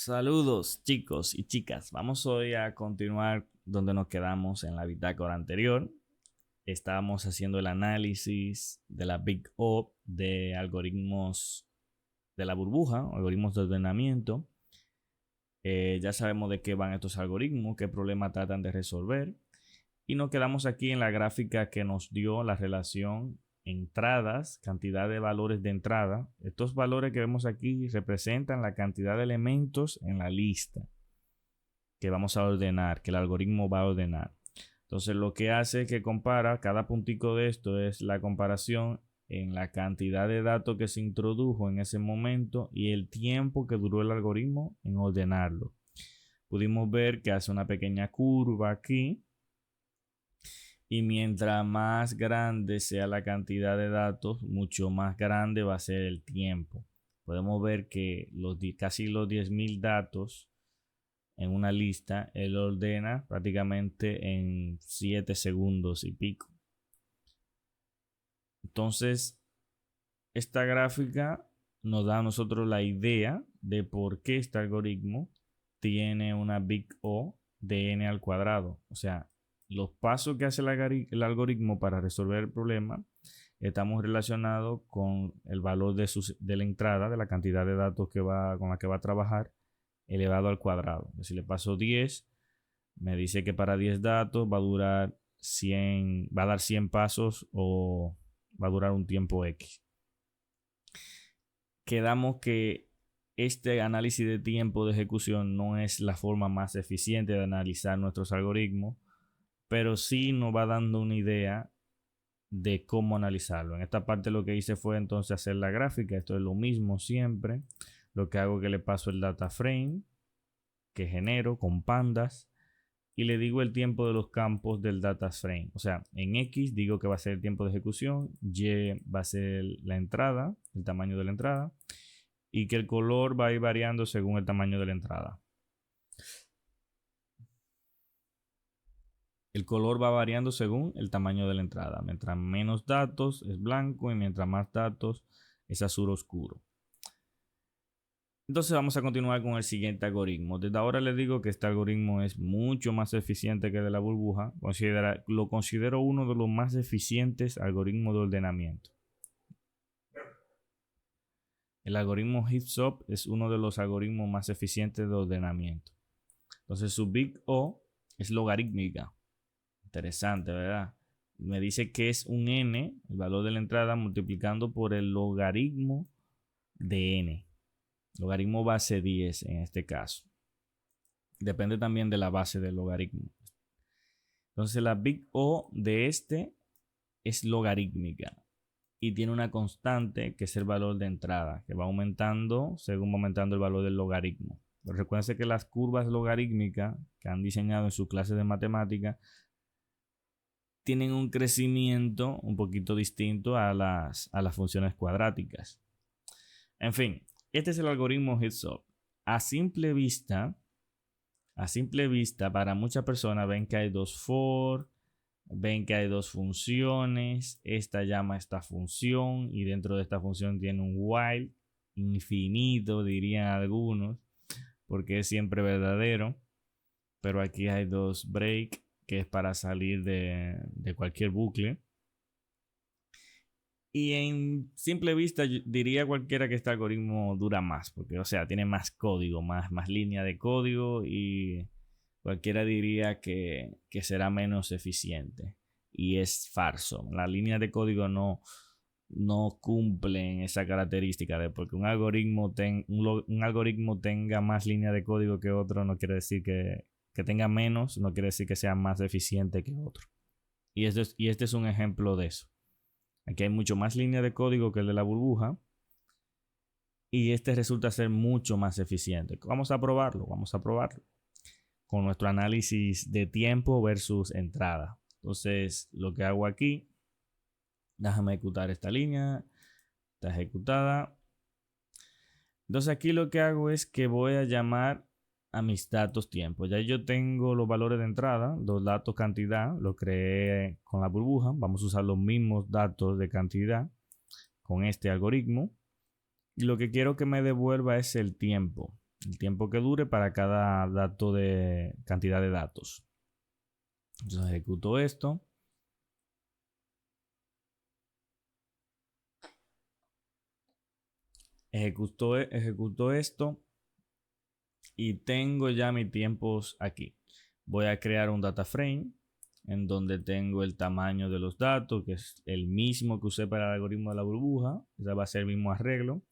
Saludos chicos y chicas, vamos hoy a continuar donde nos quedamos en la bitácora anterior. Estábamos haciendo el análisis de la Big O de algoritmos de la burbuja, algoritmos de ordenamiento. Ya sabemos de qué van estos algoritmos, qué problemas tratan de resolver. Y nos quedamos aquí en la gráfica que nos dio la relación entradas, cantidad de valores de entrada. Estos valores que vemos aquí representan la cantidad de elementos en la lista que vamos a ordenar, que el algoritmo va a ordenar. Entonces lo que hace es que compara, cada puntico de esto es la comparación en la cantidad de datos que se introdujo en ese momento y el tiempo que duró el algoritmo en ordenarlo. Pudimos ver que hace una pequeña curva aquí. Y mientras más grande sea la cantidad de datos, mucho más grande va a ser el tiempo. Podemos ver que casi los 10.000 datos en una lista, él ordena prácticamente en 7 segundos y pico. Entonces, esta gráfica nos da a nosotros la idea de por qué este algoritmo tiene una Big O de n al cuadrado. O sea, los pasos que hace el algoritmo para resolver el problema estamos relacionados con el valor de la entrada, de la cantidad de datos con la que va a trabajar, elevado al cuadrado. Si le paso 10, me dice que para 10 datos va a durar 100, va a dar 100 pasos o va a durar un tiempo X. Quedamos que este análisis de tiempo de ejecución no es la forma más eficiente de analizar nuestros algoritmos, pero sí nos va dando una idea de cómo analizarlo. En esta parte lo que hice fue entonces hacer la gráfica. Esto es lo mismo siempre. Lo que hago es que le paso el data frame que genero con pandas y le digo el tiempo de los campos del data frame. O sea, en X digo que va a ser el tiempo de ejecución, Y va a ser la entrada, el tamaño de la entrada, y que el color va a ir variando según el tamaño de la entrada. El color va variando según el tamaño de la entrada. Mientras menos datos es blanco y mientras más datos es azul oscuro. Entonces vamos a continuar con el siguiente algoritmo. Desde ahora les digo que este algoritmo es mucho más eficiente que el de la burbuja. Lo considero uno de los más eficientes algoritmos de ordenamiento. El algoritmo Heaps-up es uno de los algoritmos más eficientes de ordenamiento. Entonces su Big O es logarítmica. Interesante, ¿verdad? Me dice que es un n, el valor de la entrada, multiplicando por el logaritmo de n. Logaritmo base 10 en este caso. Depende también de la base del logaritmo. Entonces la Big O de este es logarítmica y tiene una constante que es el valor de entrada, que va aumentando según va aumentando el valor del logaritmo. Pero recuerden que las curvas logarítmicas que han diseñado en sus clases de matemáticas tienen un crecimiento un poquito distinto a las funciones cuadráticas. En fin, este es el algoritmo Heaps-up. A simple vista, para muchas personas ven que hay dos for, ven que hay dos funciones, esta llama a esta función y dentro de esta función tiene un while infinito, dirían algunos, porque es siempre verdadero, pero aquí hay dos break, que es para salir de cualquier bucle. Y en simple vista diría cualquiera que este algoritmo dura más, porque o sea, tiene más código, más línea de código y cualquiera diría que será menos eficiente. Y es falso. Las líneas de código no cumplen esa característica de porque un algoritmo tenga más líneas de código que otro no quiere decir que tenga menos, no quiere decir que sea más eficiente que otro. Y este es un ejemplo de eso. Aquí hay mucho más línea de código que el de la burbuja. Y este resulta ser mucho más eficiente. Vamos a probarlo. Con nuestro análisis de tiempo versus entrada. Entonces, lo que hago aquí, déjame ejecutar esta línea. Está ejecutada. Entonces, aquí lo que hago es que voy a llamar a mis datos tiempo. Ya yo tengo los valores de entrada, los datos cantidad, lo creé con la burbuja. Vamos a usar los mismos datos de cantidad con este algoritmo. Y lo que quiero que me devuelva es el tiempo. El tiempo que dure para cada dato de cantidad de datos. Entonces ejecuto esto. Ejecuto esto y tengo ya mis tiempos aquí. Voy a crear un data frame en donde tengo el tamaño de los datos, que es el mismo que usé para el algoritmo de la burbuja. Ese va a ser el mismo arreglo.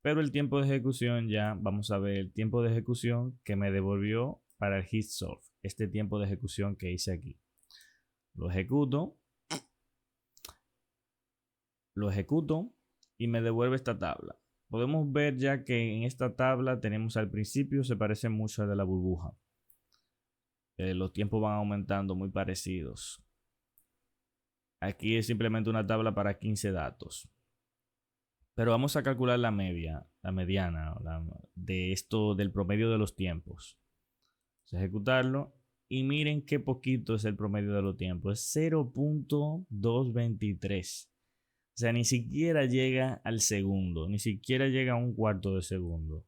Pero el tiempo de ejecución ya, vamos a ver el tiempo de ejecución que me devolvió para el heat solve. Este tiempo de ejecución que hice aquí. Lo ejecuto y me devuelve esta tabla. Podemos ver ya que en esta tabla tenemos al principio, se parece mucho a de la burbuja. Los tiempos van aumentando muy parecidos. Aquí es simplemente una tabla para 15 datos. Pero vamos a calcular la media, la mediana de esto del promedio de los tiempos. Vamos a ejecutarlo y miren qué poquito es el promedio de los tiempos. Es 0.223. O sea, ni siquiera llega al segundo, ni siquiera llega a un cuarto de segundo.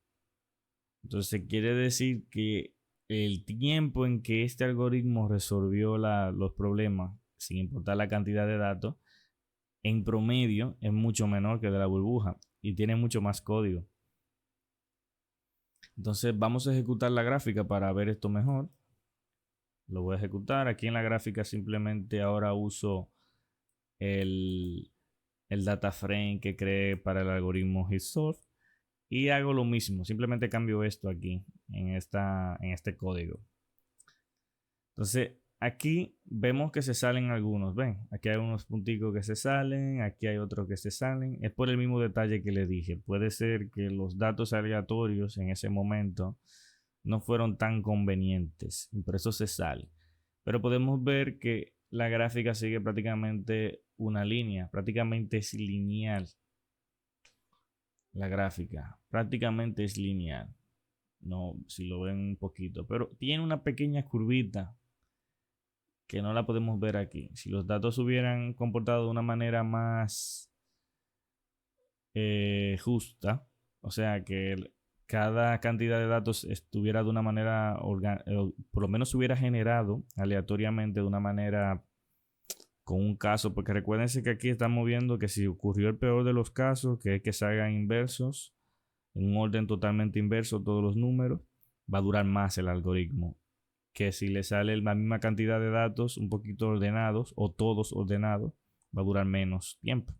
Entonces quiere decir que el tiempo en que este algoritmo resolvió los problemas, sin importar la cantidad de datos, en promedio es mucho menor que de la burbuja y tiene mucho más código. Entonces vamos a ejecutar la gráfica para ver esto mejor. Lo voy a ejecutar. Aquí en la gráfica simplemente ahora uso el data frame que creé para el algoritmo HitSolve y hago lo mismo. Simplemente cambio esto aquí en este código. Entonces aquí vemos que se salen algunos. Ven, aquí hay unos punticos que se salen, aquí hay otros que se salen. Es por el mismo detalle que les dije. Puede ser que los datos aleatorios en ese momento no fueron tan convenientes y por eso se sale. Pero podemos ver que la gráfica sigue prácticamente una línea, prácticamente es lineal. La gráfica prácticamente es lineal. No, si lo ven un poquito, pero tiene una pequeña curvita que no la podemos ver aquí. Si los datos hubieran comportado de una manera más justa, o sea que cada cantidad de datos estuviera de una manera, por lo menos se hubiera generado aleatoriamente de una manera con un caso, porque recuérdense que aquí estamos viendo que si ocurrió el peor de los casos, que es que salgan inversos, en un orden totalmente inverso todos los números, va a durar más el algoritmo que si le sale la misma cantidad de datos un poquito ordenados o todos ordenados, va a durar menos tiempo.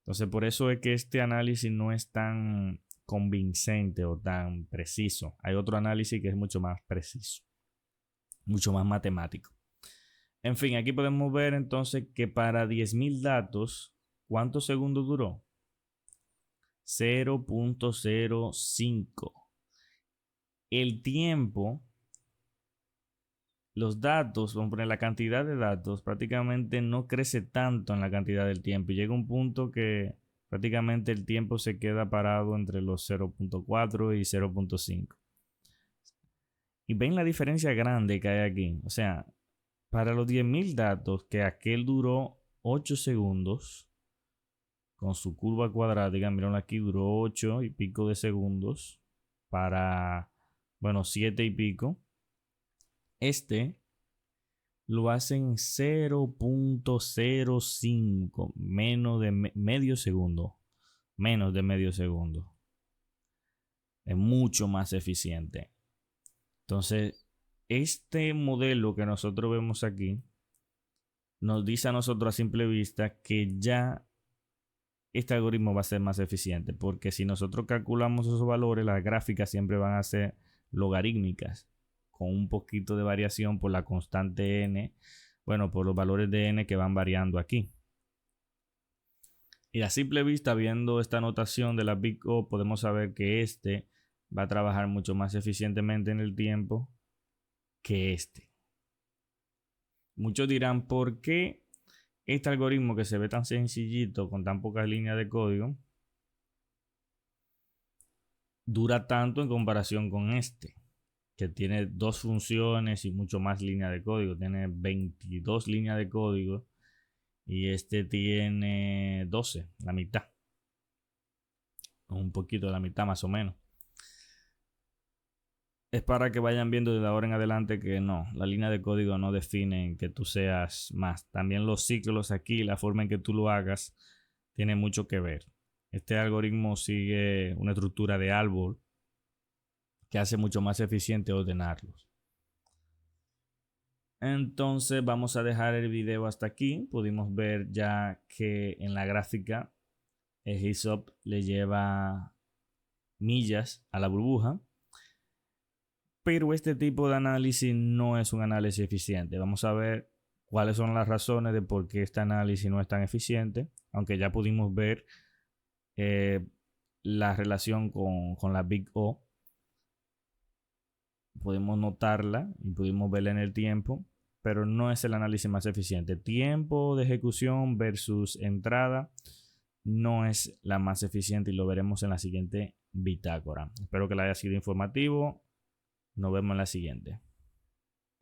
Entonces por eso es que este análisis no es tan convincente o tan preciso. Hay otro análisis que es mucho más preciso, mucho más matemático. En fin, aquí podemos ver entonces que para 10.000 datos, ¿cuántos segundos duró? 0.05. El tiempo, los datos, vamos a poner la cantidad de datos, prácticamente no crece tanto en la cantidad del tiempo. Y llega un punto que prácticamente el tiempo se queda parado entre los 0.4 y 0.5. Y ven la diferencia grande que hay aquí. O sea, para los 10.000 datos, que aquel duró 8 segundos, con su curva cuadrática, miren aquí, duró 8 y pico de segundos para, bueno, 7 y pico. Este lo hacen 0.05, menos de medio segundo. Menos de medio segundo. Es mucho más eficiente. Entonces, este modelo que nosotros vemos aquí nos dice a nosotros a simple vista que ya este algoritmo va a ser más eficiente, porque si nosotros calculamos esos valores, las gráficas siempre van a ser logarítmicas, con un poquito de variación por la constante n, bueno, por los valores de n que van variando aquí. Y a simple vista, viendo esta notación de la Big O, podemos saber que este va a trabajar mucho más eficientemente en el tiempo que este. Muchos dirán, ¿por qué este algoritmo que se ve tan sencillito, con tan pocas líneas de código, dura tanto en comparación con este, que tiene dos funciones y mucho más líneas de código? Tiene 22 líneas de código y este tiene 12, la mitad, un poquito de la mitad más o menos. es para que vayan viendo de ahora en adelante que no, la línea de código no define que tú seas más. También los ciclos aquí, la forma en que tú lo hagas, tiene mucho que ver. Este algoritmo sigue una estructura de árbol que hace mucho más eficiente ordenarlos. Entonces vamos a dejar el video hasta aquí. Pudimos ver ya que en la gráfica el heads-up le lleva millas a la burbuja. Pero este tipo de análisis no es un análisis eficiente. Vamos a ver cuáles son las razones de por qué este análisis no es tan eficiente. Aunque ya pudimos ver la relación con la Big O. Podemos notarla y pudimos verla en el tiempo. Pero no es el análisis más eficiente. Tiempo de ejecución versus entrada no es la más eficiente y lo veremos en la siguiente bitácora. Espero que la haya sido informativo. Nos vemos en la siguiente.